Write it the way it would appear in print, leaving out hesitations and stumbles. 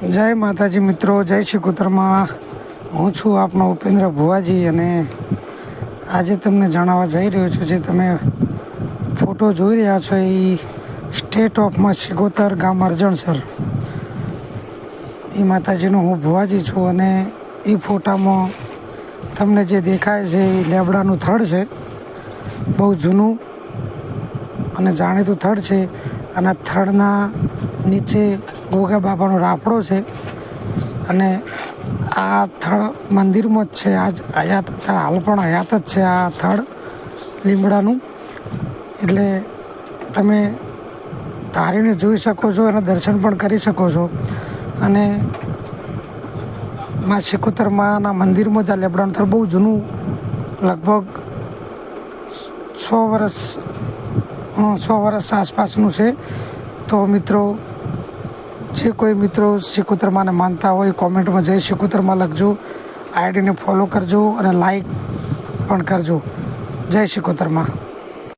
જય માતાજી મિત્રો, જય શિકોતરમાં. હું છું આપનો ઉપેન્દ્ર ભુવાજી અને આજે તમને જણાવવા જઈ રહ્યો છું. જે તમે ફોટો જોઈ રહ્યા છો એ સ્ટેટ ઓફમાં શિકોતર ગામ અરજણસર એ માતાજીનું હું ભુવાજી છું. અને એ ફોટામાં તમને જે દેખાય છે એ લેબડાનું થડ છે. બહુ જૂનું અને જાણીતું થડ છે. અને થડના નીચે ગોગા બાબાનો રાફડો છે. અને આ થડ મંદિરમાં જ છે. આજ હયાત હાલ પણ હયાત જ છે આ થડ લીમડાનું. એટલે તમે ધારીને જોઈ શકો છો અને દર્શન પણ કરી શકો છો. અને માં શિકોતરમાંના મંદિરમાં જ આ લેબડાનું થડ બહુ જૂનું, લગભગ 100 વર્ષ આસપાસનું છે. તો મિત્રો, જે કોઈ મિત્રો શિકોતરમાંને માનતા હોય કોમેન્ટમાં જય શિકોતરમાં લખજો, આઈડીને ફોલો કરજો અને લાઈક પણ કરજો. જય શિકોતરમાં.